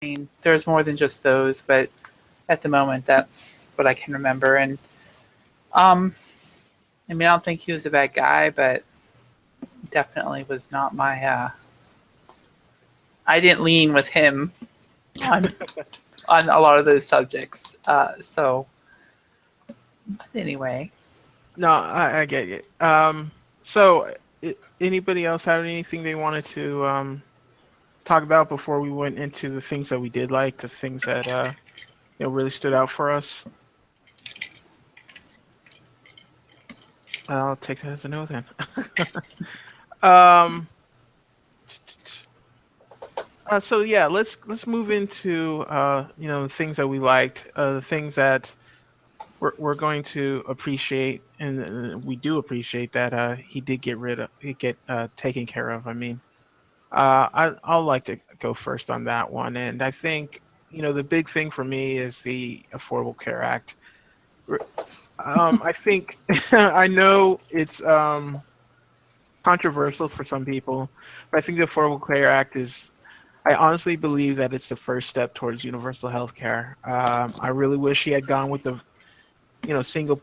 mean, there's more than just those, but at the moment, that's what I can remember. And um, I mean, I don't think he was a bad guy, but definitely was not my. I didn't lean with him on a lot of those subjects. So anyway, No, I get it. So anybody else have anything they wanted to talk about before we went into the things that we did like, the things that really stood out for us? I'll take that as a no then. um, so yeah, let's move into the things that we liked, the things that we're going to appreciate, and we do appreciate that he did get taken care of. I mean, I'll like to go first on that one, and I think the big thing for me is the Affordable Care Act. I think I know it's controversial for some people, but I think the Affordable Care Act is. I honestly believe that it's the first step towards universal health care. I really wish he had gone with the single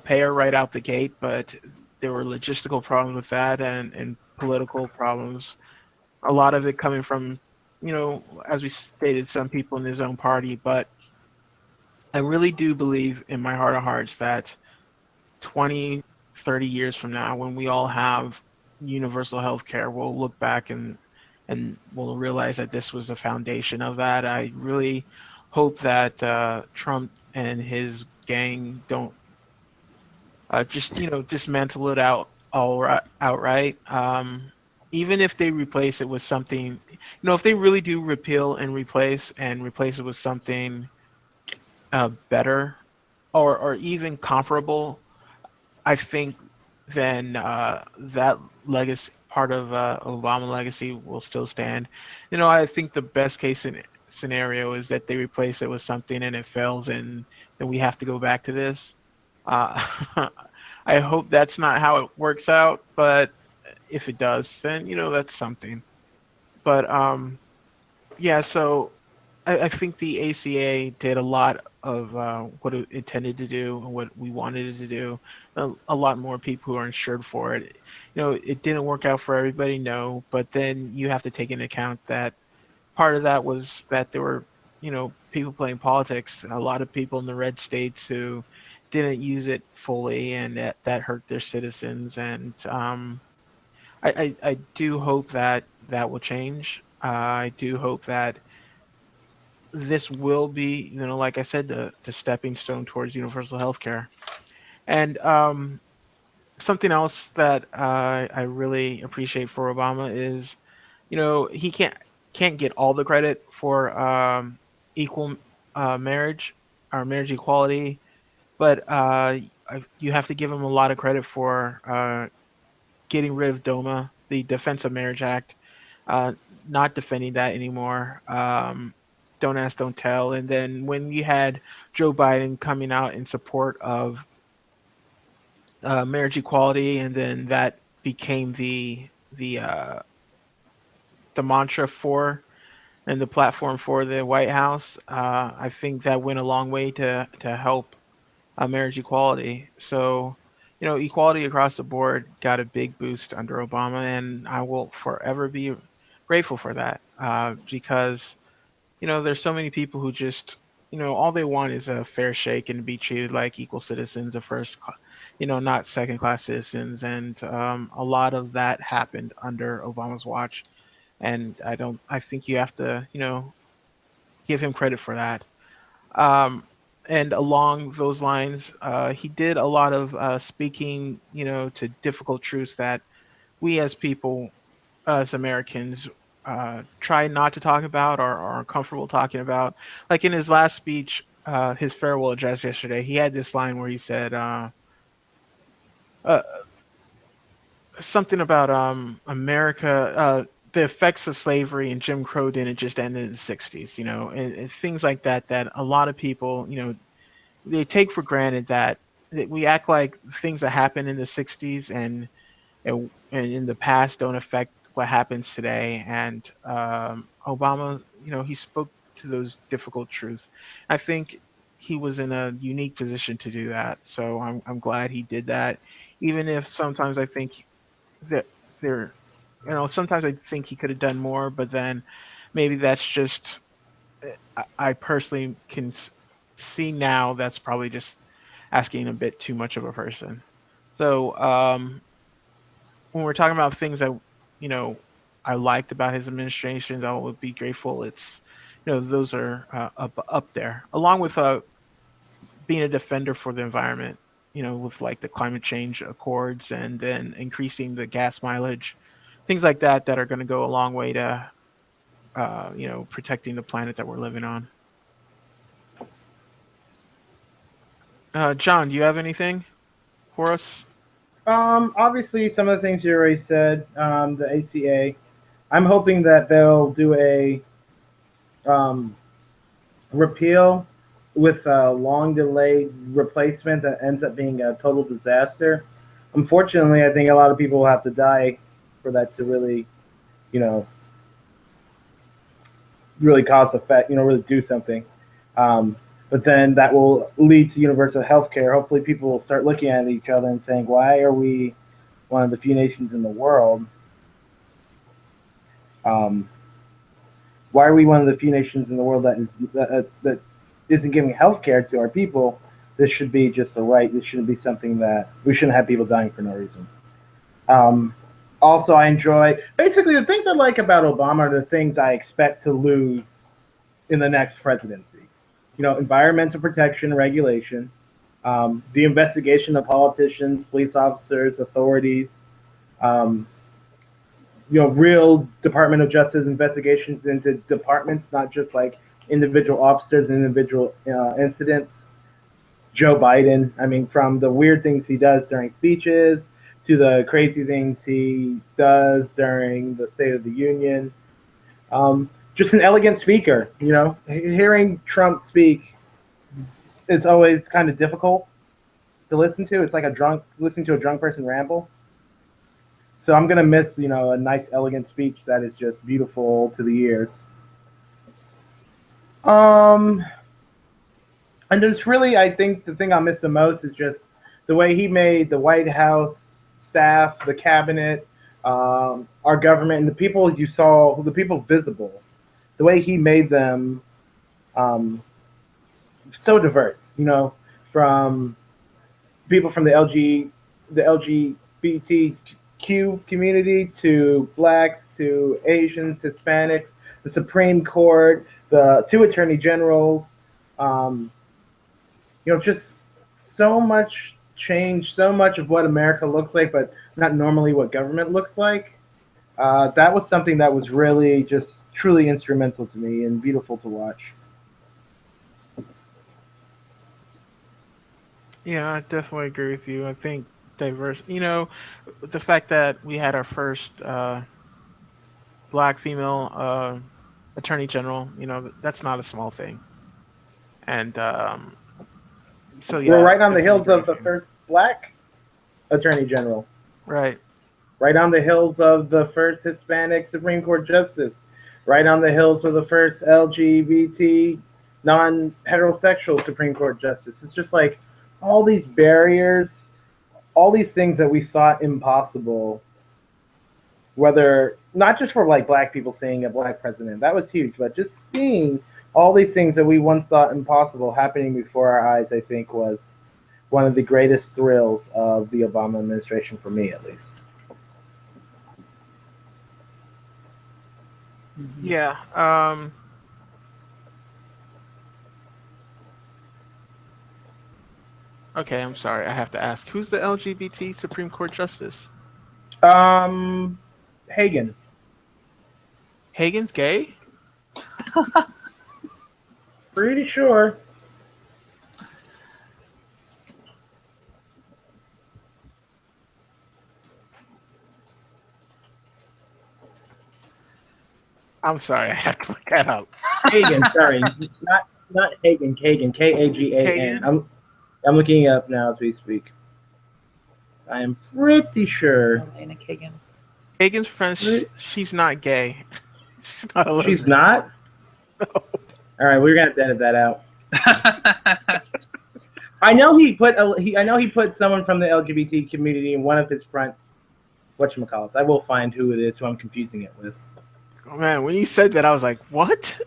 payer right out the gate, but there were logistical problems with that and political problems. A lot of it coming from, as we stated, some people in his own party. But I really do believe in my heart of hearts that 20, 30 years from now, when we all have universal health care, we'll look back and we'll realize that this was the foundation of that. I really hope that Trump and his gang don't just dismantle it outright. Even if they replace it with something, if they really do repeal and replace it with something better or even comparable, I think then that legacy part of Obama legacy will still stand. I think the best case scenario is that they replace it with something and it fails, and then we have to go back to this. Uh, I hope that's not how it works out, but if it does, then that's something. But yeah, so I think the ACA did a lot of what it intended to do and what we wanted it to do. A lot more people who are insured for it. It didn't work out for everybody, no, but then you have to take into account that part of that was that there were, people playing politics, a lot of people in the red states who didn't use it fully, and that hurt their citizens. And I do hope that that will change. I do hope that this will be, like I said, the stepping stone towards universal healthcare. And something else that I really appreciate for Obama is, he can't get all the credit for equal marriage or marriage equality, but you have to give him a lot of credit for getting rid of DOMA, the Defense of Marriage Act, uh, not defending that anymore. Don't ask, don't tell. And then when you had Joe Biden coming out in support of marriage equality, and then that became the mantra for and the platform for the White House. I think that went a long way to help marriage equality. So, equality across the board got a big boost under Obama, and I will forever be grateful for that because there's so many people who just all they want is a fair shake and to be treated like equal citizens, a not second class citizens, and a lot of that happened under Obama's watch, and I think you have to give him credit for that. Um, and along those lines, he did a lot of speaking, to difficult truths that we as people, as Americans, try not to talk about or are uncomfortable talking about. Like in his last speech, his farewell address yesterday, he had this line where he said uh, something about America. The effects of slavery and Jim Crow didn't just end in the 60s, and things like that, that a lot of people, they take for granted that we act like things that happened in the 60s and in the past don't affect what happens today. And Obama, he spoke to those difficult truths. I think he was in a unique position to do that. So I'm glad he did that, even if sometimes I think that there, sometimes I think he could have done more, but then maybe that's just, I personally can see now that's probably just asking a bit too much of a person. So when we're talking about things that you know I liked about his administrations, I would be grateful. It's those are up there, along with being a defender for the environment. With like the climate change accords and then increasing the gas mileage, things like that that are going to go a long way to protecting the planet that we're living on. John, do you have anything for us? Obviously, some of the things you already said, the ACA. I'm hoping that they'll do a um, repeal with a long delayed replacement that ends up being a total disaster. Unfortunately, I think a lot of people will have to die for that to really, you know, really cause effect, really do something. Um, but then that will lead to universal health care. Hopefully, people will start looking at each other and saying, why are we one of the few nations in the world? Um, why are we one of the few nations in the world that isn't giving health care to our people? This should be just a right. This shouldn't be something that we shouldn't have people dying for no reason. Um, Also, I enjoy basically the things I like about Obama are the things I expect to lose in the next presidency. Environmental protection, regulation, the investigation of politicians, police officers, authorities, um, real Department of Justice investigations into departments, not just like individual officers and individual incidents. Joe Biden, I mean, from the weird things he does during speeches to the crazy things he does during the State of the Union. Just an elegant speaker, Hearing Trump speak is always kind of difficult to listen to. It's like listening to a drunk person ramble. So I'm gonna miss, a nice, elegant speech that is just beautiful to the ears. Um, and there's really, I think, the thing I miss the most is just the way he made the White House staff, the cabinet, our government, and the people you saw, the people visible. The way he made them so diverse, from people from the LGBTQ community to blacks to Asians, Hispanics, the Supreme Court, the two attorney generals, um, just so much change, so much of what America looks like, but not normally what government looks like. That was something that was really just truly instrumental to me and beautiful to watch. Yeah, I definitely agree with you. I think diverse, the fact that we had our first black female attorney general, that's not a small thing. And so We're yeah, right on the definitely heels agree of with the you. first black attorney general, Right. right on the hills of the first Hispanic Supreme Court justice, right on the hills of the first LGBT non-heterosexual Supreme Court justice. It's just like all these barriers, all these things that we thought impossible, whether not just for like black people seeing a black president, that was huge, but just seeing all these things that we once thought impossible happening before our eyes, I think was one of the greatest thrills of the Obama administration, for me at least. Mm-hmm. Yeah. Okay, I'm sorry. I have to ask. Who's the LGBT Supreme Court Justice? Um, Hagen. Hagen's gay? Pretty sure. I'm sorry. I have to look that up. Hagen, sorry, not Hagen. Kagan, Kagan. Hagen? I'm looking it up now as we speak. I am pretty sure. Elena Kagan. Kagan's friend, she's not gay. She's not a lesbian. She's not? No. All right, we're gonna have to edit that out. I know he put someone from the LGBT community in one of his front whatchamacallits. I will find who it is, who I'm confusing it with. Oh man, when you said that, I was like, what?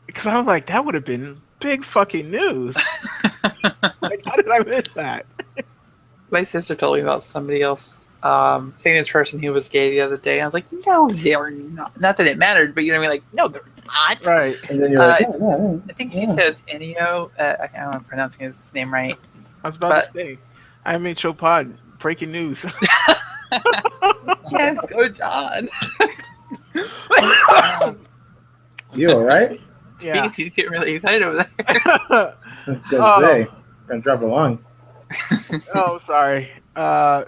Because I was like, that would have been big fucking news. Like, how did I miss that? My sister told me about somebody else, famous person who was gay the other day. And I was like, no, they're not. Not that it mattered, but you know what I mean? Like, no, they're not. Right. And then you're like, yeah. I think she says IMHO. I don't know if I'm pronouncing his name right. I was about to say, IMHO pod, breaking news. Yes, go John. You all right? Yeah. He's getting really excited over there. I was gonna say, gonna drop a lung. Oh, sorry. No.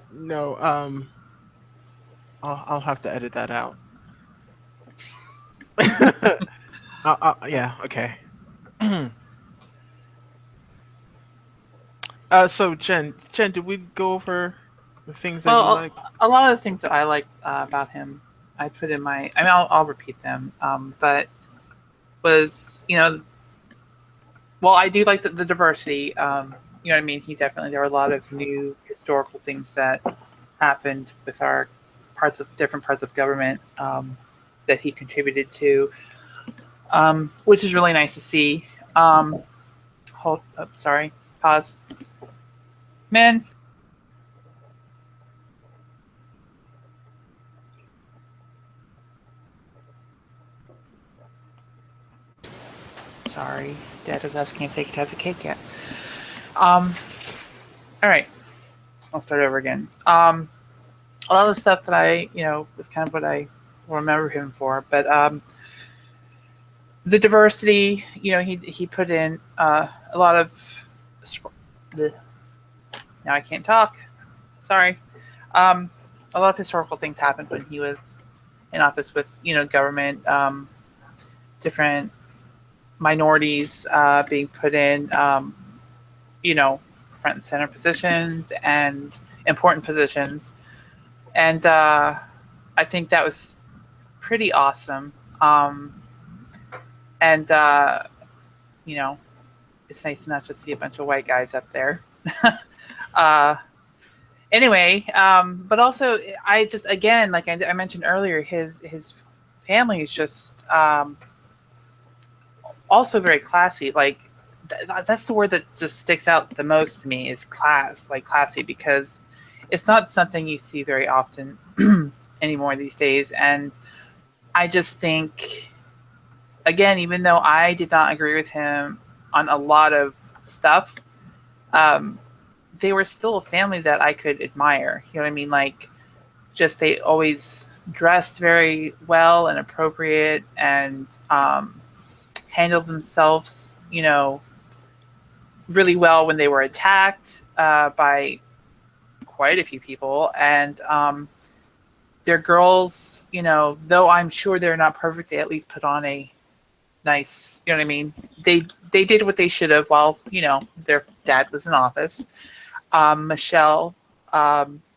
I'll have to edit that out. Yeah. Okay. So Jen, did we go over the things that you like? A lot of the things that I like about him, I put in my. I mean, I'll repeat them. But was well, I do like the diversity. You know what I mean? There were a lot of new historical things that happened with our different parts of government that he contributed to, which is really nice to see. Sorry, pause. Man. Sorry, Dad was asking if they could have the cake yet. All right, I'll start over again. A lot of the stuff that I, was kind of what I remember him for, but the diversity, he put in a lot of now I can't talk. Sorry. A lot of historical things happened when he was in office with, government, different minorities being put in, front and center positions and important positions. And I think that was pretty awesome. And it's nice to not just see a bunch of white guys up there. Anyway, but also I just, again, like I mentioned earlier, his family is just also very classy. Like that's the word that just sticks out the most to me is class, like classy, because it's not something you see very often anymore these days. And I just think, again, even though I did not agree with him on a lot of stuff, they were still a family that I could admire. You know what I mean? Like, just they always dressed very well and appropriate and handled themselves, really well when they were attacked by quite a few people. And their girls, though I'm sure they're not perfect, they at least put on a nice, you know what I mean? They did what they should have while, their dad was in office. Michelle,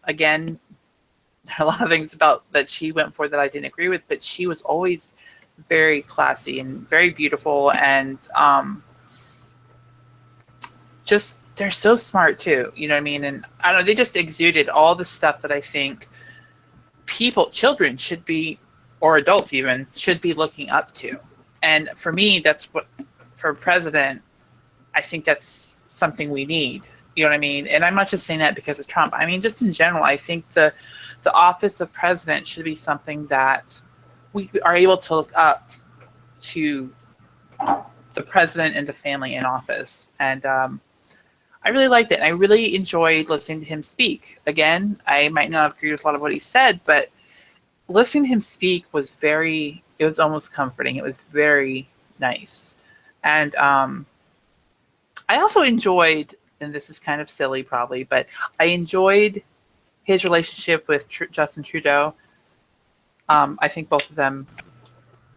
again, there are a lot of things about that she went for that I didn't agree with, but she was always very classy and very beautiful, and just they're so smart too, you know what I mean? And I don't know, they just exuded all the stuff that I think children should be, or adults even, should be looking up to. And for me, that's what, for president, I think that's something we need. You know what I mean? And I'm not just saying that because of Trump. I mean, just in general, I think the office of president should be something that we are able to look up to the president and the family in office. And I really liked it. And I really enjoyed listening to him speak. Again, I might not agree with a lot of what he said, but listening to him speak was it was almost comforting. It was very nice. And I also enjoyed, and this is kind of silly probably, but I enjoyed his relationship with Justin Trudeau. I think both of them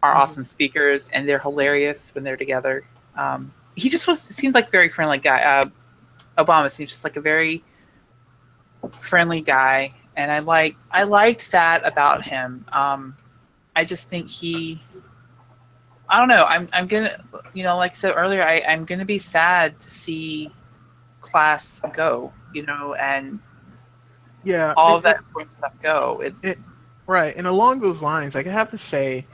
are awesome speakers, and they're hilarious when they're together. He just seemed like a very friendly guy. Obama seems just like a very friendly guy, and I liked that about him. I just think I don't know. I'm gonna, like I said earlier, I'm gonna be sad to see class go, and Yeah, all of that important stuff go. it, It's right. And along those lines, like, I have to say,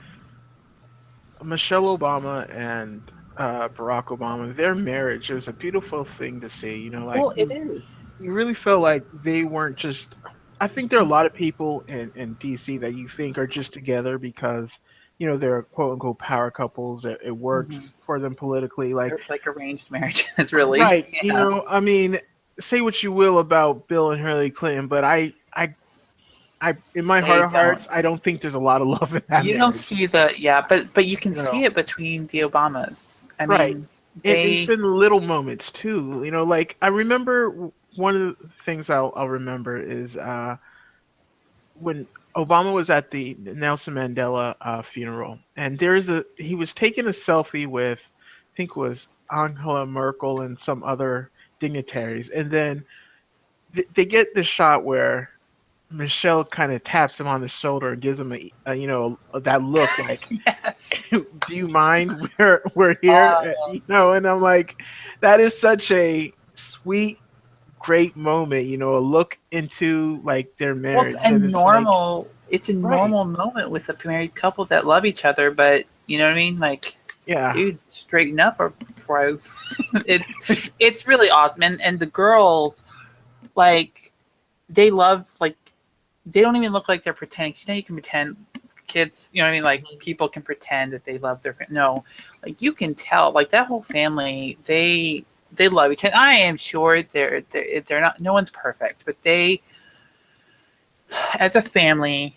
Michelle Obama and Barack Obama, their marriage is a beautiful thing to see. Like, well, it is. you really feel like they weren't just. I think there are a lot of people in DC that you think are just together because they're quote unquote power couples. It Mhm. works for them politically. Like, They're like arranged marriages, really. right, Yeah. I mean, say what you will about Bill and Hillary Clinton, but I, in my heart They of don't. hearts, I don't think there's a lot of love in that You don't marriage. see but you can You know, see it between the Obamas. I right. mean, And it's they. in little moments too. Like, I remember one of the things I'll remember is when Obama was at the Nelson Mandela funeral, and he was taking a selfie with, I think it was Angela Merkel and some other dignitaries, and then they get this shot where Michelle kind of taps him on the shoulder and gives him that look like, Yes. do you mind, we're here. Uh, And I'm like, that is such a sweet, great moment, a look into like their well, it's marriage, a and it's like, normal. It's a right, normal moment with a married couple that love each other, but you know what I mean. Like, yeah. dude, straighten up, or before I. It's really awesome, and the girls, like, they love, like, they don't even look like they're pretending. You can pretend, kids, you know what I mean? Like, people can pretend that they love their no, like, you can tell, like, that whole family, they love each other. I am sure they're not, no one's perfect, but they, as a family,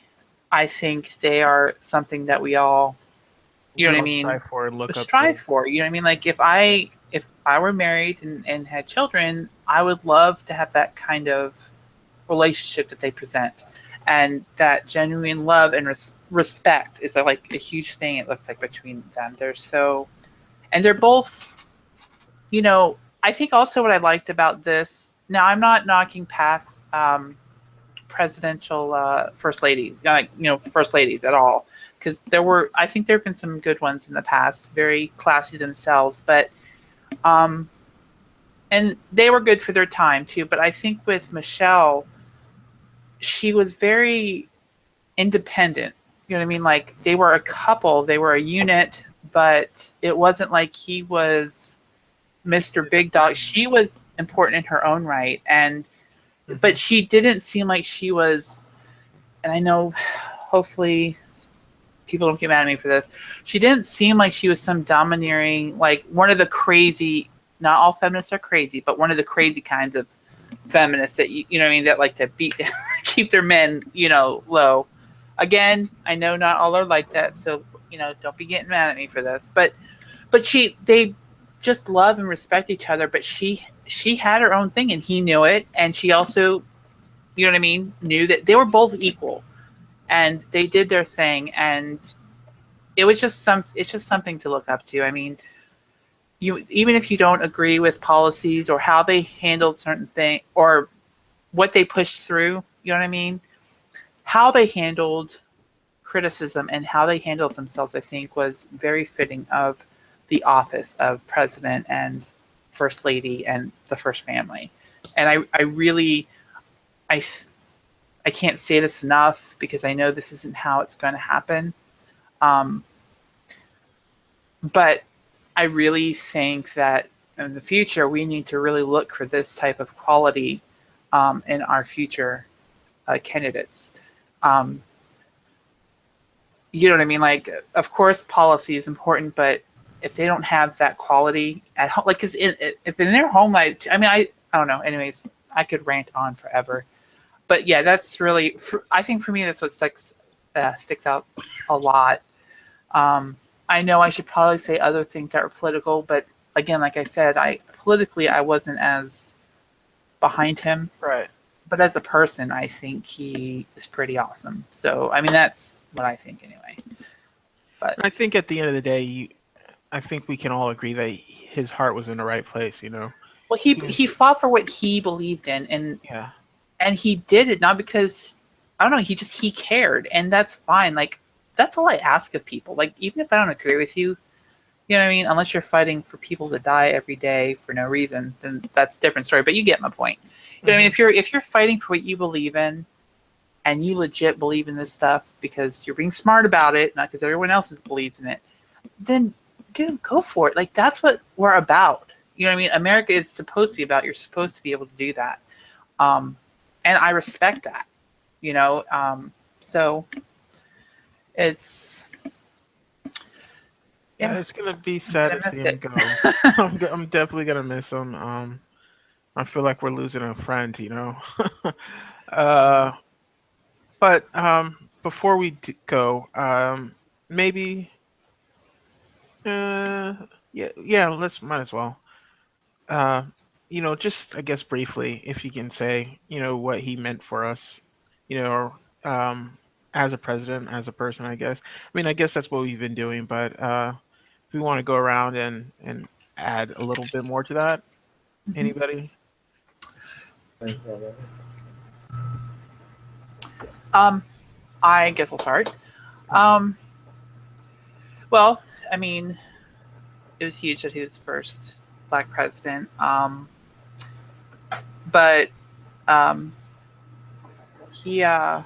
I think they are something that we all, you know We what I all mean, strive for and look up strive to. for. You know what I mean? Like, if I were married and had children, I would love to have that kind of relationship that they present, and that genuine love and respect is like a huge thing. It looks like between them, and they're both. I think also what I liked about this. Now, I'm not knocking past presidential first ladies, first ladies at all, because I think there have been some good ones in the past, very classy themselves, but um, and they were good for their time too. But I think with Michelle, she was very independent. You know what I mean? Like, they were a couple, they were a unit, but it wasn't like he was Mr. Big Dog. She was important in her own right, but she didn't seem like she was. And I know, hopefully, people don't get mad at me for this. She didn't seem like she was some domineering, like one of the crazy. Not all feminists are crazy, but one of the crazy kinds of feminists that you know what I mean, that like to beat keep their men low. Again, I know not all are like that, so don't be getting mad at me for this. But they just love and respect each other. But she had her own thing, and he knew it, and she also, you know what I mean, knew that they were both equal, and they did their thing, and it's just something to look up to. I mean, even if you don't agree with policies or how they handled certain things or what they pushed through, you know what I mean? How they handled criticism and how they handled themselves, I think, was very fitting of the office of president and first lady and the first family. And I really, I can't say this enough because I know this isn't how it's going to happen. Um, but I really think that in the future, we need to really look for this type of quality in our future candidates. You know what I mean? Like, of course, policy is important, but if they don't have that quality at home, like, because if in their home life, I mean, I don't know. Anyways, I could rant on forever, but yeah, that's really, I think for me, that's what sticks out a lot. I know I should probably say other things that are political, but again, like I said, politically I wasn't as behind him. Right. But as a person, I think he is pretty awesome. So, I mean, that's what I think anyway. But I think at the end of the day, I think we can all agree that his heart was in the right place. Well, he fought for what he believed in, Yeah. and he did it not because I don't know, he cared, and that's fine. Like, that's all I ask of people. Like, even if I don't agree with you, you know what I mean? Unless you're fighting for people to die every day for no reason, then that's a different story. But you get my point. You know what I mean? If you're fighting for what you believe in, and you legit believe in this stuff because you're being smart about it, not because everyone else has believed in it, then dude, go for it. Like, that's what we're about. You know what I mean? America is supposed to be about. You're supposed to be able to do that, and I respect that. You know, so it's Yeah, it's gonna be sad to see him go. I'm definitely gonna miss him. I feel like we're losing a friend, you know. But before we go, maybe, yeah, let's might as well. Uh, just I guess briefly, if you can say, what he meant for us, you know, as a president, as a person, I guess. I mean, I guess that's what we've been doing, but if we want to go around and add a little bit more to that, anybody? I guess I'll start. Well, I mean, it was huge that he was the first black president. But he, well,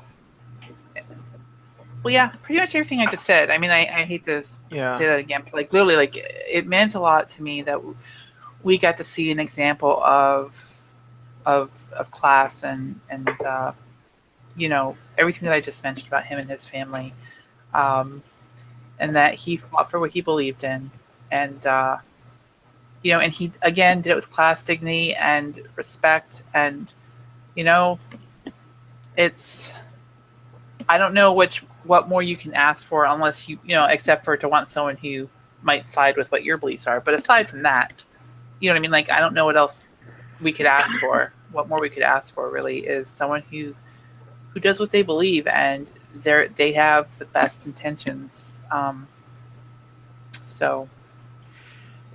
yeah, pretty much everything I just said. I mean, I hate to say that again, but like literally, like it meant a lot to me that we got to see an example of class and everything that I just mentioned about him and his family, and that he fought for what he believed in, and and he again did it with class, dignity, and respect, and it's I don't know what more you can ask for unless except for to want someone who might side with what your beliefs are. But aside from that, you know what I mean? Like, I don't know what else we could ask for. What more we could ask for really is someone who does what they believe, and they have the best intentions. So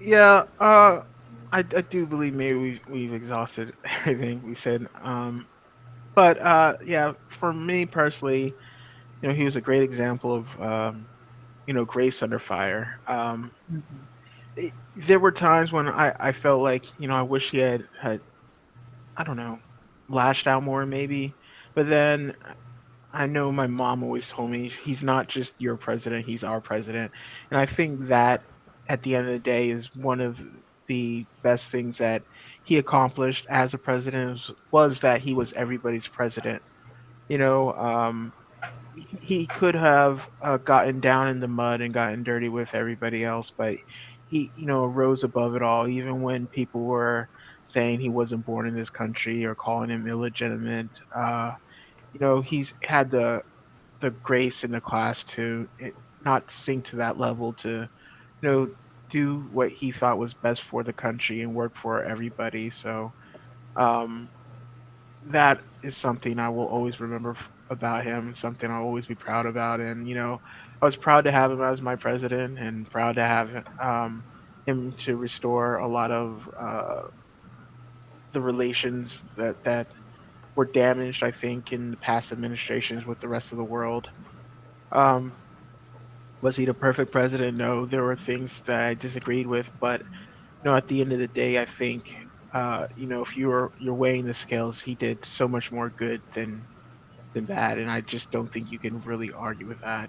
yeah, I do believe maybe we've exhausted everything we said. But yeah, for me personally, he was a great example of grace under fire. There were times when I felt like I wish he had I don't know, lashed out more maybe, but then I know my mom always told me he's not just your president, he's our president. And I think that at the end of the day is one of the best things that he accomplished as a president was that he was everybody's president. You know, he could have gotten down in the mud and gotten dirty with everybody else, but he, rose above it all, even when people were saying he wasn't born in this country or calling him illegitimate. He's had the grace in the class to not sink to that level to do what he thought was best for the country and work for everybody. So um, that is something I will always remember about him, something I'll always be proud about. And I was proud to have him as my president and proud to have him to restore a lot of the relations that were damaged, I think, in the past administrations with the rest of the world. Um, Was he the perfect president? No, there were things that I disagreed with, but at the end of the day, I think if you're weighing the scales, he did so much more good than bad, and I just don't think you can really argue with that.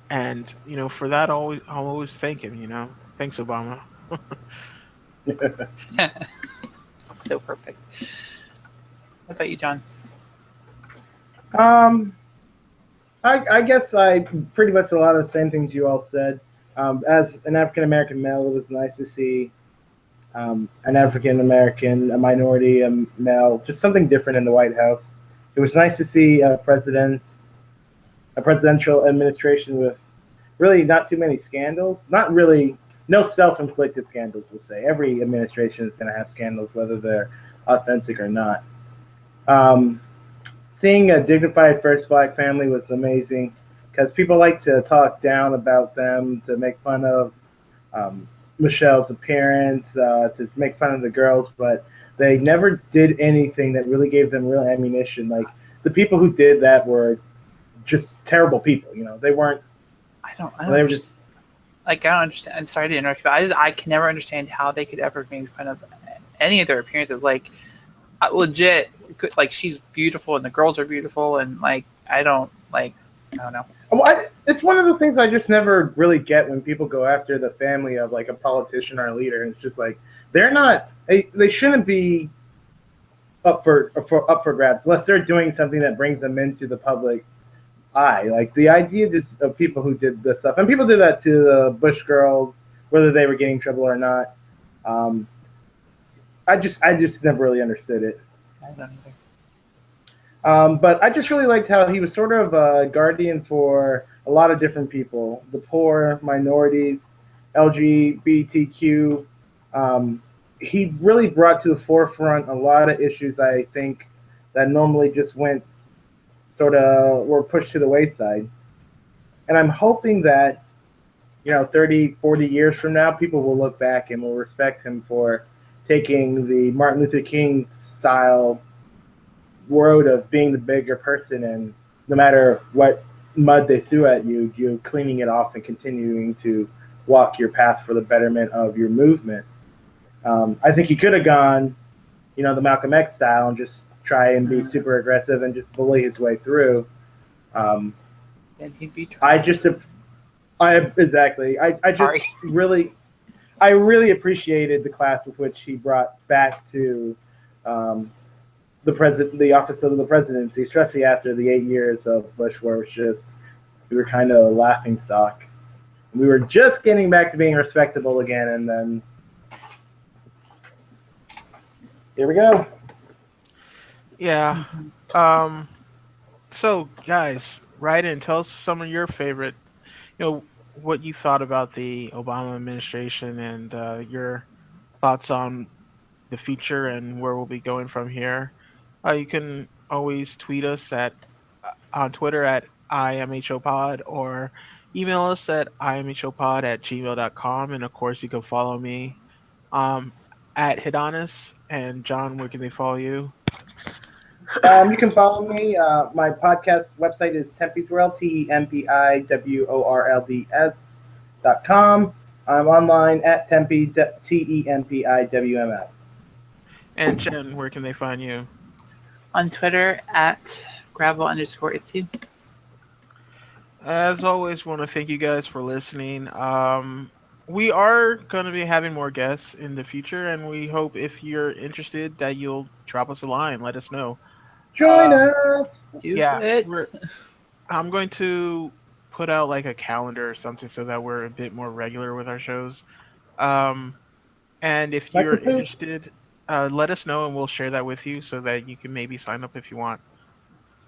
And for that, I'll always thank him. Thanks, Obama. so perfect. What about you, John? I guess I pretty much a lot of the same things you all said. As an African American male, it was nice to see an African American, a minority, a male, just something different in the White House. It was nice to see a presidential administration with really not too many scandals. Not really, no self-inflicted scandals. We'll say every administration is going to have scandals, whether they're authentic or not. Seeing a dignified first black family was amazing because people like to talk down about them, to make fun of Michelle's appearance, to make fun of the girls, but they never did anything that really gave them real ammunition. Like the people who did that were just terrible people. They weren't. I don't They were just. I don't understand. I'm sorry to interrupt you. I can never understand how they could ever make fun of any of their appearances. Like, legit, like she's beautiful and the girls are beautiful, and like I don't know. It's one of those things I just never really get when people go after the family of like a politician or a leader. And it's just like they're not. They shouldn't be up for grabs unless they're doing something that brings them into the public eye. Like the idea just of people who did this stuff, and people did that to the Bush girls, whether they were getting in trouble or not. I just never really understood it. I don't either. But I just really liked how he was sort of a guardian for a lot of different people, the poor, minorities, LGBTQ. He really brought to the forefront a lot of issues, I think, that normally just were pushed to the wayside. And I'm hoping that, 30, 40 years from now, people will look back and will respect him for taking the Martin Luther King style road of being the bigger person, and no matter what mud they threw at you, you're cleaning it off and continuing to walk your path for the betterment of your movement. I think he could have gone, the Malcolm X style and just try and be super aggressive and just bully his way through. And he'd be. Exactly. I really appreciated the class with which he brought back to the office of the presidency, especially after the 8 years of Bush, where it was just we were kind of a laughing stock. We were just getting back to being respectable again, and then here we go. Yeah. So, guys, write in. Tell us some of your favorite, what you thought about the Obama administration and your thoughts on the future and where we'll be going from here. You can always tweet us on Twitter at IMHOpod or email us at imhopod@gmail.com. And of course, you can follow me at Hidonis. And John, where can they follow you? You can follow me. My podcast website is Tempe's World, TEMPIWORLDS.com. I'm online at Tempe, TEMPIWML. And Jen, where can they find you? On Twitter at gravel_itsy. As always, want to thank you guys for listening. We are going to be having more guests in the future, and we hope if you're interested that you'll drop us a line. Let us know. Join us. I'm going to put out like a calendar or something so that we're a bit more regular with our shows. And if you're interested, let us know and we'll share that with you so that you can maybe sign up if you want.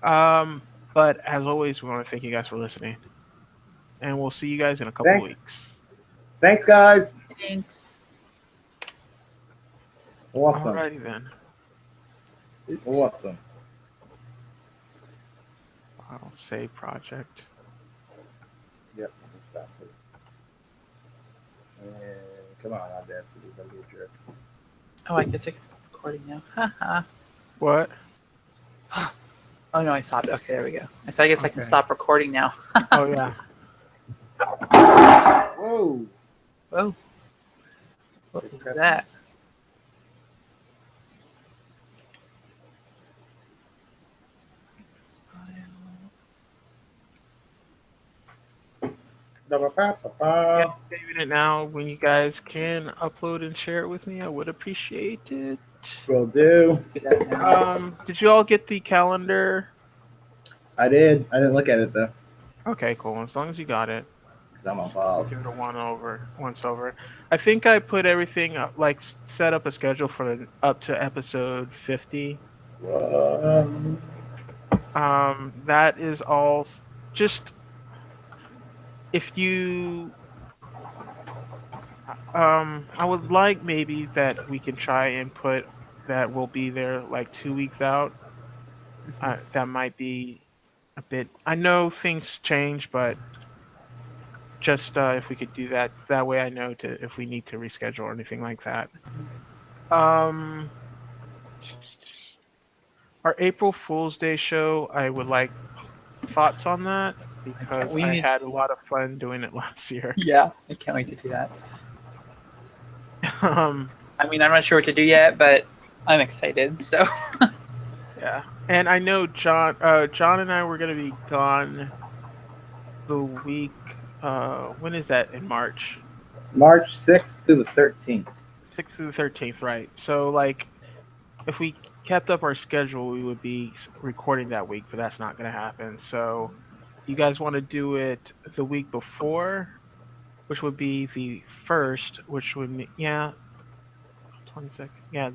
But as always, we want to thank you guys for listening. And we'll see you guys in a couple weeks. Thanks, guys. Thanks. Awesome. Alrighty then. Awesome. I'll save project. Yep, stop this. And come on, Audacity, don't be a jerk. Oh, I guess I can stop recording now. Haha. What? Oh no, I stopped. Okay, there we go. So I guess I can stop recording now. Oh yeah. Whoa. Whoa. What was that? Saving it now. When you guys can upload and share it with me, I would appreciate it. Will do. Did you all get the calendar? I did. I didn't look at it though. Okay, cool. As long as you got it. I'm a boss. Give it a once over. I think I put everything up, like set up a schedule for up to episode 50. That is all. Just if you, I would like maybe that we can try and put that we'll be there like 2 weeks out. That might be a bit. I know things change, but just if we could do that, that way I know if we need to reschedule or anything like that. All Our April Fool's Day show, I would like thoughts on that because we I need. had a lot of fun doing it last year. Yeah, I can't wait to do that. um, I mean, I'm not sure what to do yet, but I'm excited. So yeah, and I know John and I were gonna be gone the week. When is that in March? March 6th to the 13th. 6th to the 13th, right? So like, if we kept up our schedule, we would be recording that week, but that's not gonna happen. So, you guys want to do it the week before, which would be the first, which would mean, yeah, 22nd. Yeah,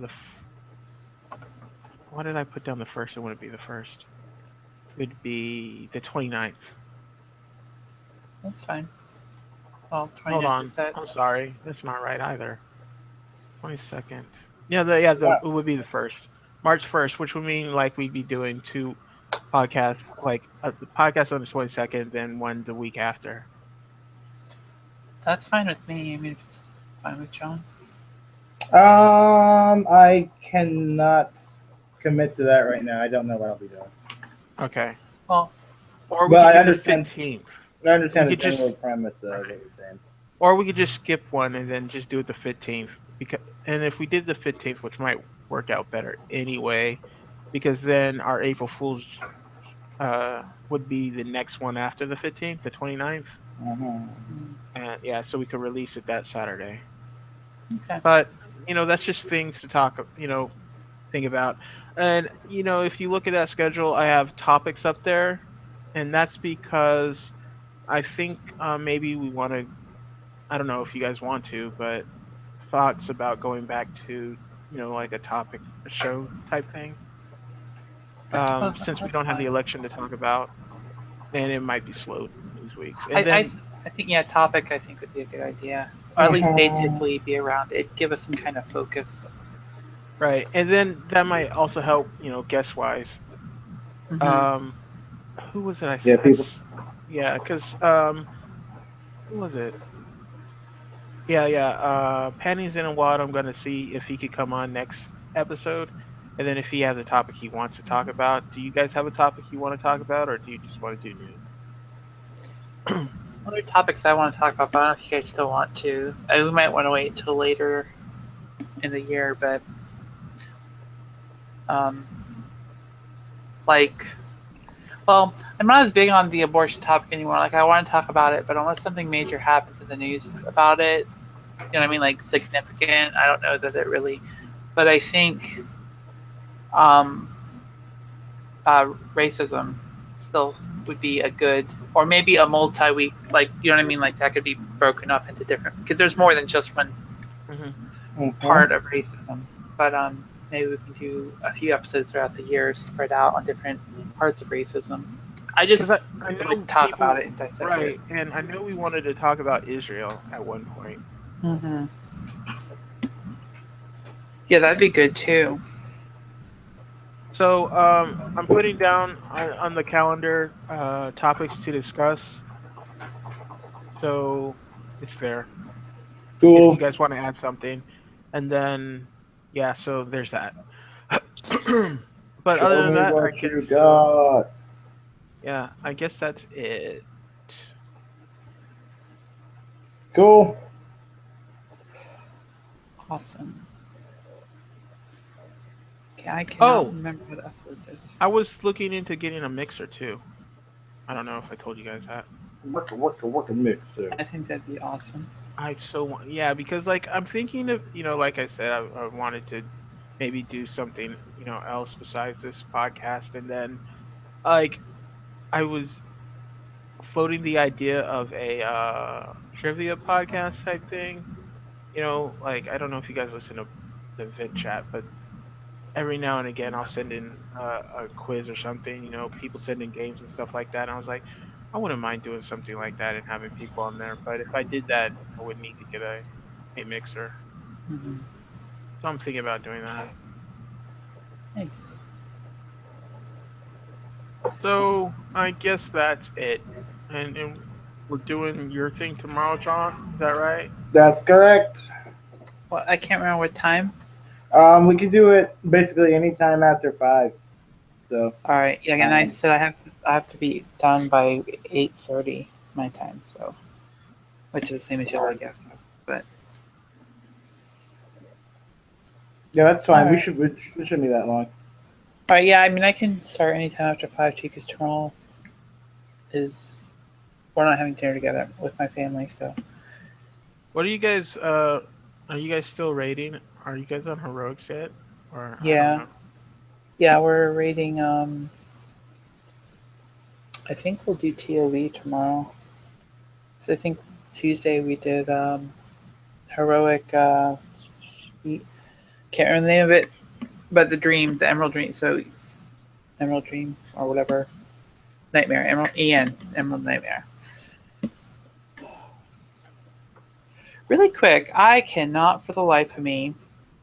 why did I put down the first? It wouldn't be the first. It would be the 29th. that's fine. Well, Hold 29th on. is set. I'm sorry. That's not right either. 22nd. Yeah, it would be the first. March 1st, which would mean like we'd be doing two podcasts, like the podcast on the 22nd, then one the week after. That's fine with me. I mean, if it's fine with John. I cannot commit to that right now. I don't know what I'll be doing. Okay. Well, Or we But could I do the understand. 15th. I understand We the could just- general premise of what you're saying. Or we could just skip one and then just do it the 15th. And if we did the 15th, which might work out better anyway, because then our April Fool's would be the next one after the 15th, the 29th. And yeah, so we could release it that Saturday. okay. But, that's just things to think about. And, if you look at that schedule, I have topics up there. And that's because I think maybe we want to, I don't know if you guys want to, but thoughts about going back to, like a show type thing. Since we That's don't have the fine. election to talk about, and it might be slow these weeks. And I, then, I think topic I think would be a good idea, or at least basically be around it. Give us some kind of focus. right, and then that might also help, guest wise. Mhm. Who was it? Yeah, people. Yeah, because who was it? Yeah. Penny's in a wad. I'm gonna see if he could come on next episode, and then if he has a topic he wants to talk about. Do you guys have a topic you want to talk about, or do you just want to do news? Other topics I want to talk about, but I don't know if you guys still want to. We might want to wait until later in the year, but um, like, well, I'm not as big on the abortion topic anymore. Like, I want to talk about it, but unless something major happens in the news about it, you know what I mean, like significant, I don't know that it really. But I think racism still would be a good, or maybe a multi-week, like, you know what I mean, like that could be broken up into different, because there's more than just one part of racism. But maybe we can do a few episodes throughout the year spread out on different parts of racism. I just I know like talk people- about it and dissect right, it. and I know we wanted to talk about Israel at one point. Mm-hmm. Yeah, that'd be good too. So I'm putting down on the calendar topics to discuss. So it's there. If Cool. you guys want to add something, and then yeah, so there's that. But Show other than me that, what you got. yeah, I guess that's it. Cool. Awesome. Okay, I cannot Oh. remember how to upload this. I was looking into getting a mixer too. I don't know if I told you guys that. Work a mixer. I think that'd be awesome. I so want, yeah, because like I'm thinking of, like I said, I wanted to maybe do something, else besides this podcast, and then like I was floating the idea of a trivia podcast type thing. Like I don't know if you guys listen to the Vent Chat, but every now and again I'll send in a quiz or something. People send in games and stuff like that. And I was like, I wouldn't mind doing something like that and having people on there. But if I did that, I would need to get a mixer. Mm-hmm. So I'm thinking about doing that. Nice. So I guess that's it. And we're doing your thing tomorrow, John. Is that right? That's correct. Well, I can't remember what time. We can do it basically anytime after 5. So All right. Yeah, and I Um, said I have to be done by 8:30 my time, so which is the same as you, I guess. But yeah, that's all fine. right. We shouldn't be that long. All right. Yeah, I mean I can start anytime after 5 too, because tomorrow is we're not having dinner together with my family, so What are you guys? Are you guys still rating? Are you guys on heroics yet? Or I don't yeah, know. yeah, we're rating. I think we'll do TOE tomorrow. So I think Tuesday we did heroic. Can't remember the name of it, but the dream, the Emerald Dream. So Emerald Dream or whatever. Nightmare. Emerald Nightmare. Really quick, I cannot for the life of me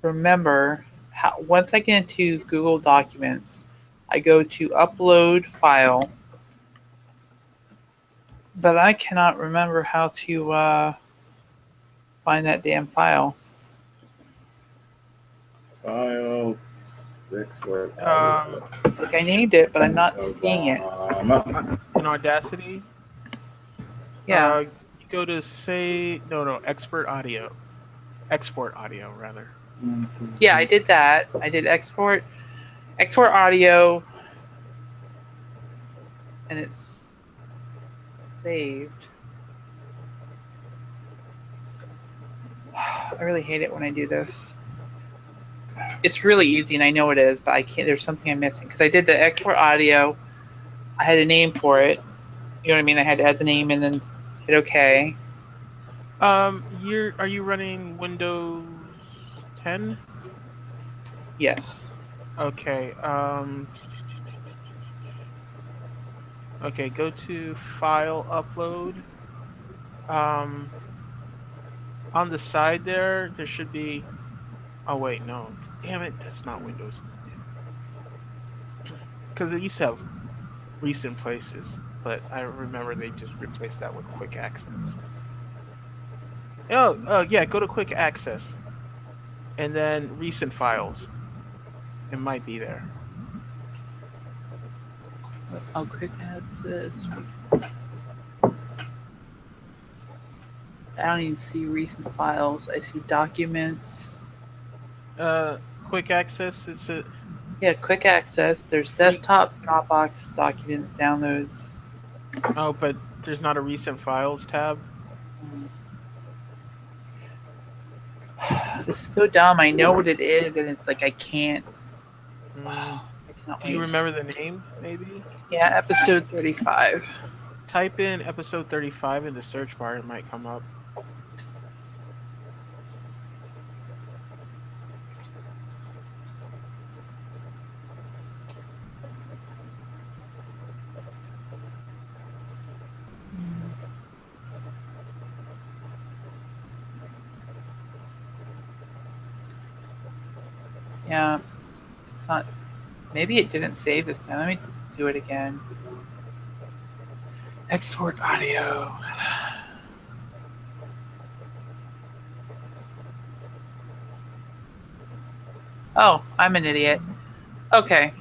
remember how. Once I get into Google Documents, I go to upload file, but I cannot remember how to find that damn file. File 6 Um, Like I named it, but I'm not seeing it. Obama. in Audacity, Yeah, you go to say no export audio rather. yeah, I did that. I did export audio, and it's saved. I really hate it when I do this. It's really easy, and I know it is, but I can't. There's something I'm missing because I did the export audio. I had a name for it. You know what I mean? I had to add the name and then hit OK. Are you running Windows 10? Yes. Okay. Okay. Go to File Upload. Um, on the side there should be. Oh wait, no. Damn it, that's not Windows. Because it used to have recent places, but I remember they just replaced that with quick access. Oh, yeah, go to quick access and then recent files. It might be there. Oh, quick access. I don't even see recent files. I see documents. Quick access. It's a Yeah, quick access. There's desktop, Dropbox, document downloads. oh, but there's not a recent files tab. This is so dumb. I know what it is, and it's like I can't. Mm, I cannot do you wait. remember the name? Maybe Yeah, episode 35. type in episode 35 in the search bar. It might come up. Yeah, it's not. Maybe it didn't save this time. Let me do it again. Export audio. Oh, I'm an idiot. Okay.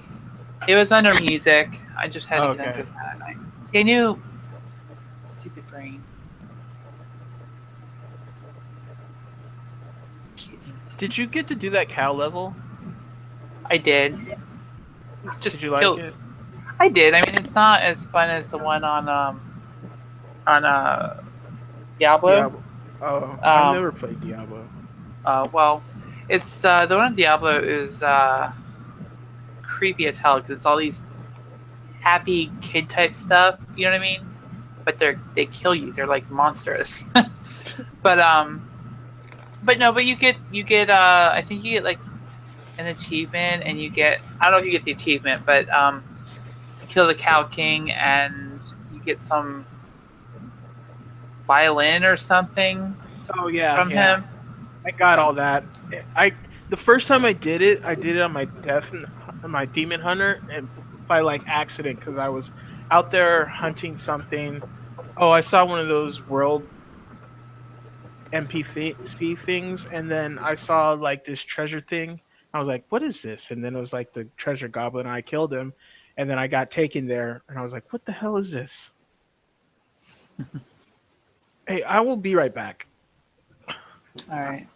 It was under music. I just had to get Okay. under that. See, I knew. Stupid brain. Kidding. Did you get to do that cow level? I did. Just Did you like feel. it? I did. I mean, it's not as fun as the one on Diablo. Diablo. Oh, I've Um, never played Diablo. well, it's the one on Diablo is creepy as hell because it's all these happy kid type stuff. You know what I mean? But they kill you. They're like monstrous. but no, but you get I think you get like an achievement, and you get I don't know if you get the achievement, but you kill the Cow King and you get some violin or something Oh yeah, from yeah. him. I got all that. I the first time I did it on my my demon hunter, and by like accident because I was out there hunting something. Oh, I saw one of those world NPC things, and then I saw like this treasure thing. I was like, "What is this?" And then it was like the treasure goblin. I killed him, And then I got taken there, and I was like, "What the hell is this?" Hey, I will be right back. All right.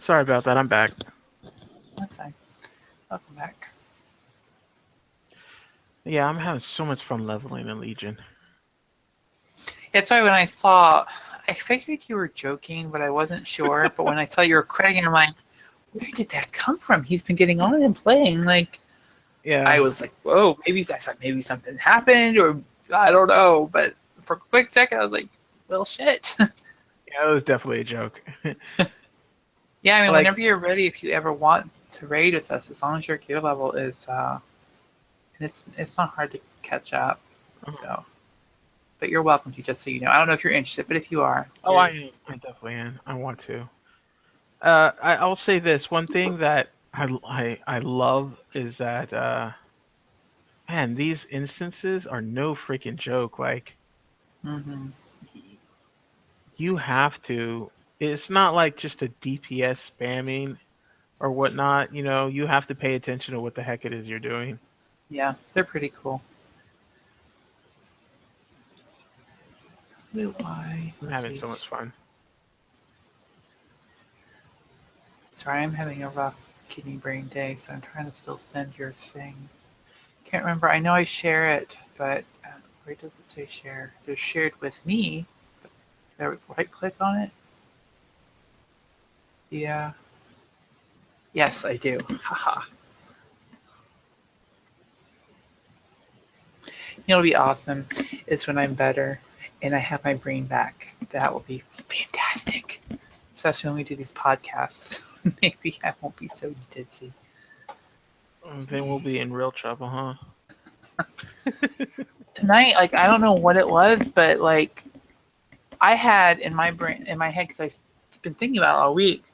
Sorry about that. I'm back. That's fine. Welcome back. Yeah, I'm having so much fun leveling in Legion. That's why when I saw, I figured you were joking, but I wasn't sure. But when I saw you were crediting, I'm like, where did that come from? He's been getting on and playing. Like, Yeah. I was like, whoa, maybe I thought maybe something happened, or I don't know. But for a quick second, I was like, well, shit. Yeah, it was definitely a joke. Yeah, I mean, Like- whenever you're ready, if you ever want to raid with us, as long as your gear level is, it's not hard to catch up. So, but you're welcome to, just so you know. I don't know if you're interested, but if you are, Oh, I definitely am. I want to. I'll say this. One thing that I love is that man, these instances are no freaking joke. Like Mm-hmm. you have to. It's not like just a DPS spamming or whatnot. You know, you have to pay attention to what the heck it is you're doing. Yeah, they're pretty cool. Why? I'm Let's having see. so much fun. Sorry, I'm having a rough kidney brain day, so I'm trying to still send your thing. Can't remember. I know I share it, but where does it say share? There's shared with me. Did I right click on it? Yeah. Yes, I do. Haha. You know, it'll be awesome is when I'm better and I have my brain back. That will be fantastic. Especially when we do these podcasts. Maybe I won't be so ditzy. Then we'll be in real trouble, huh? Tonight, like, I don't know what it was, but like, I had in my brain, in my head, because I've been thinking about it all week,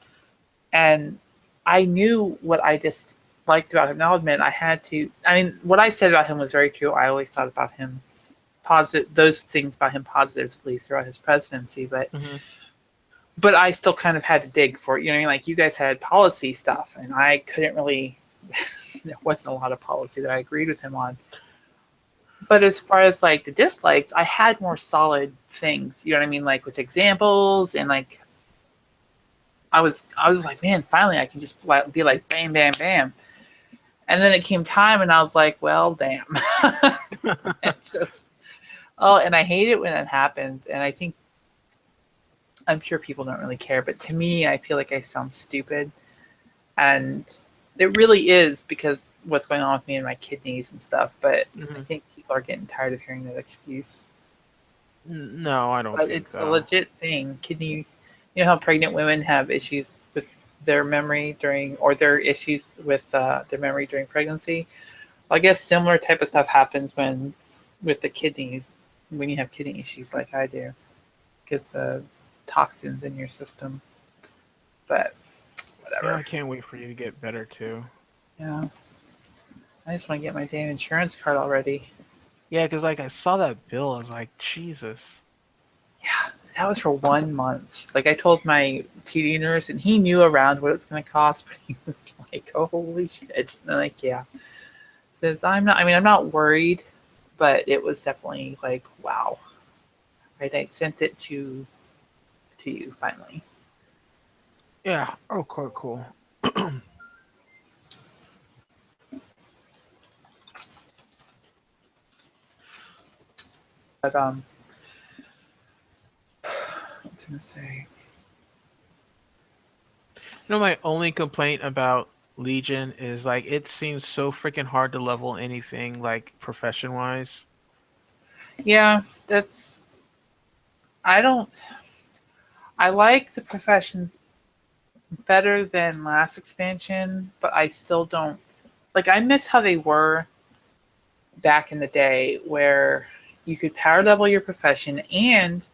and I knew what I disliked about him. Now, I'll admit, I had to. I mean, what I said about him was very true. I always thought about him positive, those things about him positively throughout his presidency, but I still kind of had to dig for it. You know, what I mean? Like, you guys had policy stuff, and I couldn't really. There wasn't a lot of policy that I agreed with him on. But as far as like the dislikes, I had more solid things. You know what I mean? Like with examples and like I was like, man, finally I can just be like bam, bam, bam. And then it came time and I was like, well, damn. And and I hate it when that happens. And I think I'm sure people don't really care, but to me I feel like I sound stupid. And it really is because what's going on with me and my kidneys and stuff, but I think people are getting tired of hearing that excuse. No, I don't But think it's so. a legit thing. Kidney, you know how pregnant women have issues with their memory or their issues with their memory during pregnancy. Well, I guess similar type of stuff happens with the kidneys when you have kidney issues like I do, because the toxins in your system. But whatever. Yeah, I can't wait for you to get better too. Yeah. I just want to get my damn insurance card already. Yeah, because like I saw that bill, I was like, Jesus. Yeah, that was for 1 month. Like I told my PD nurse, and he knew around what it's going to cost, but he was like, "Oh, holy shit!" And I'm like, "Yeah." Since I'm not worried, but it was definitely like, wow. Right, I sent it to you finally. Yeah. Oh, cool. But what was I gonna say? You know, my only complaint about Legion is like it seems so freaking hard to level anything like profession wise. Yeah, that's I don't. I like the professions better than last expansion, but I still don't like. I miss how they were back in the day, where you could power level your profession, and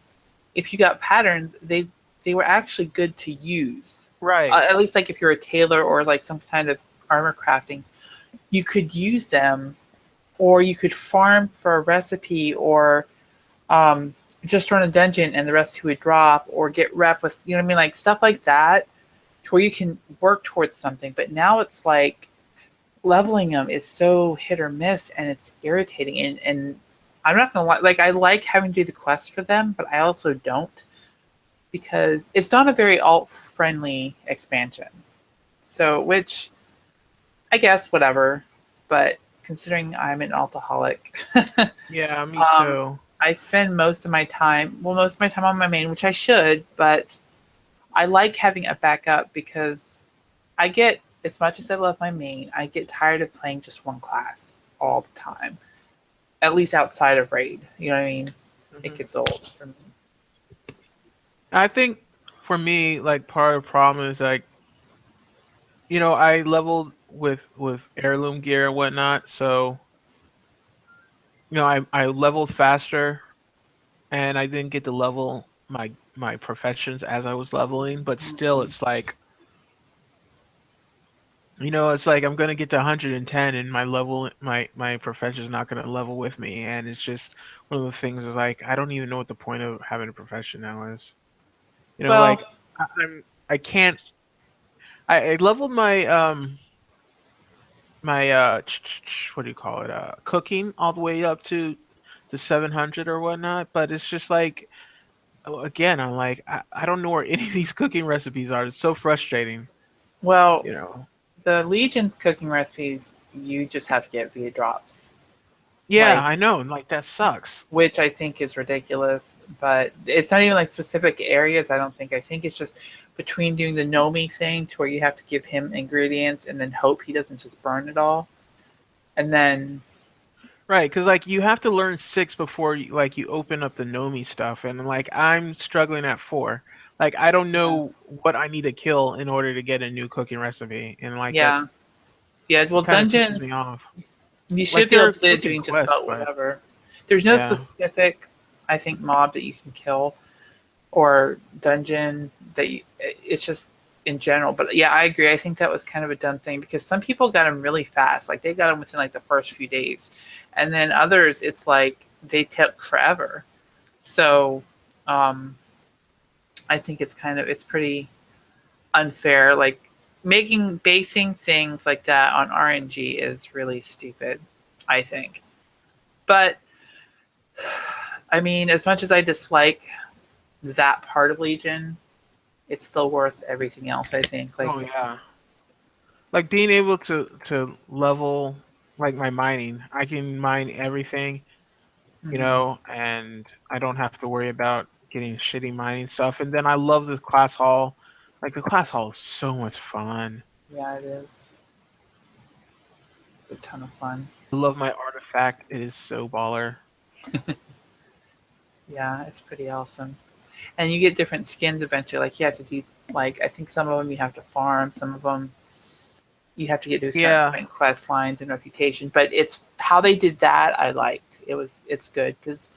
if you got patterns, they were actually good to use. Right. At least like if you're a tailor or like some kind of armor crafting, you could use them, or you could farm for a recipe, or um, just run a dungeon and the recipe would drop, or get rep with you know what I mean, like stuff like that, to where you can work towards something. But now it's like leveling them is so hit or miss, and it's irritating. And I'm not gonna lie, like I like having to do the quest for them, but I also don't, because it's not a very alt friendly expansion. So, which I guess whatever, but considering I'm an altaholic, Yeah, me um, too. I spend most of my time on my main, which I should, but I like having a backup because I get, as much as I love my main, I get tired of playing just one class all the time, at least outside of raid. You know what I mean? It Hmm. gets old for me. I think for me, like part of the problem is like, you know, I leveled with heirloom gear and whatnot, so you know, I leveled faster and I didn't get to level my professions as I was leveling, but still Mhm. it's like, you know, it's like I'm gonna get to 110 and my profession's not gonna level with me, and it's just one of the things is like I don't even know what the point of having a profession now is. You know, Well, like I can't I leveled my what do you call it, cooking all the way up to 700 or whatnot, but it's just like, again, I'm like I don't know where any of these cooking recipes are. It's so frustrating, well, you know. the Legion cooking recipes you just have to get via drops, Yeah, like, I know, and like that sucks. which I think is ridiculous. But it's not even like specific areas. I don't think. I think it's just between doing the Nomi thing, to where you have to give him ingredients and then hope he doesn't just burn it all, and then Right, because like you have to learn six before you open up the Nomi stuff, and like I'm struggling at four. Like I don't yeah, know what I need to kill in order to get a new cooking recipe, and like that yeah, yeah. Well, kind of pisses me dungeons, off. you Like should be there able are to get it cooking doing just quests, about but whatever. There's no yeah, specific, I think, mob that you can kill or dungeon that you, it's just in general. But yeah, I agree. I think that was kind of a dumb thing, because some people got them really fast. Like they got them within like the first few days, and then others, it's like they took forever. So um, I think it's pretty unfair. Like basing things like that on RNG is really stupid, I think. But I mean, as much as I dislike that part of Legion, it's still worth everything else, I think. oh Like, yeah, like being able to level like my mining. I can mine everything, you mhm. know, and I don't have to worry about getting shitty mining stuff. And then I love the class hall. Like the class hall is so much fun. Yeah, it is. It's a ton of fun. I love my artifact. It is so baller. Yeah, it's pretty awesome. And you get different skins eventually. Like, you have to do, like, I think some of them you have to farm, some of them you have to get to a certain Yeah, point in quest lines and reputation. But it's how they did that, I liked. It's good because,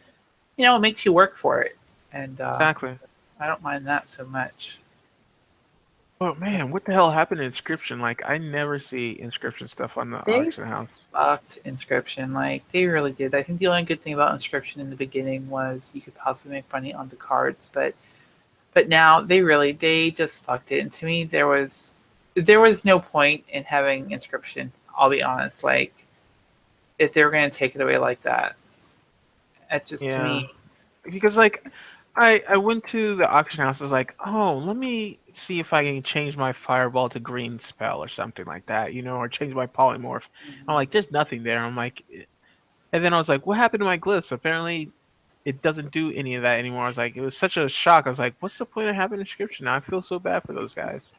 it makes you work for it. And exactly. I don't mind that so much. Oh man, what the hell happened to Inscription? Like I never see Inscription stuff on the They auction house. fucked Inscription. Like, they really did. I think the only good thing about Inscription in the beginning was you could possibly make money on the cards, but now they just fucked it. And to me, there was no point in having Inscription. I'll be honest. Like, if they were going to take it away like that, it just, to Yeah, me, because like I went to the auction house. I was like, oh, let me see if I can change my fireball to green spell or something like that, you know, or change my polymorph. I'm mhm. like, there's nothing there. I'm like, and then I was like, what happened to my glyphs? Apparently, it doesn't do any of that anymore. I was like, it was such a shock. I was like, what's the point of having inscription now? I feel so bad for those guys.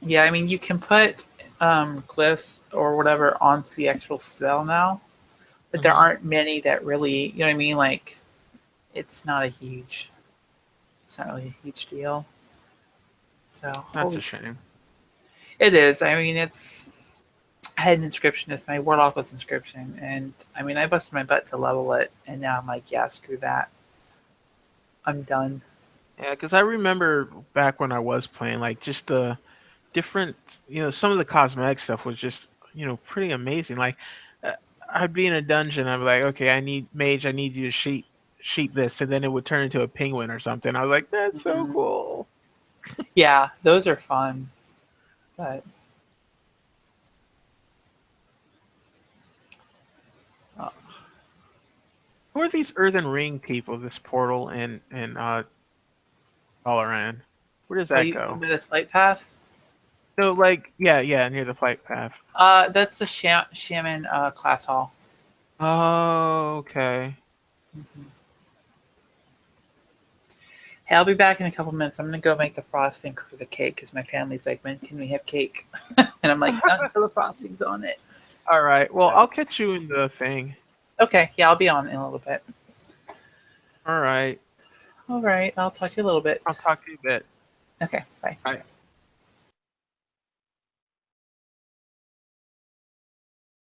Yeah, I mean, you can put glyphs or whatever onto the actual spell now, but there Mhm. aren't many that really, you know what I mean? Like, it's not really a huge deal. So, That's a shame. it is. I mean, I had an inscription as my warlock was inscription, and I mean, I busted my butt to level it, and now I'm like, yeah, screw that. I'm done. Yeah, because I remember back when I was playing, like just the different, some of the cosmetic stuff was just, pretty amazing. Like, uh, I'd be in a dungeon, I'd be like, okay, I need mage, I need you to sheep this, and then it would turn into a penguin or something. I was like, that's so Mhm. cool. Yeah, those are fun, but uh, Who are these Earthen Ring people? This portal and Dalaran? Where does oh, that you go? with the flight path? No, like yeah, near the flight path. That's the shaman class hall. Oh, okay. Mhm. Hey, I'll be back in a couple minutes. I'm gonna go make the frosting for the cake because my family's like, "When can we have cake?" And I'm like, "Not until the frosting's on it." All right. Well, So, I'll catch you in the thing. okay, yeah, I'll be on in a little bit. All right. All right, I'll talk to you a little bit. I'll talk to you a bit. Okay, bye. Bye.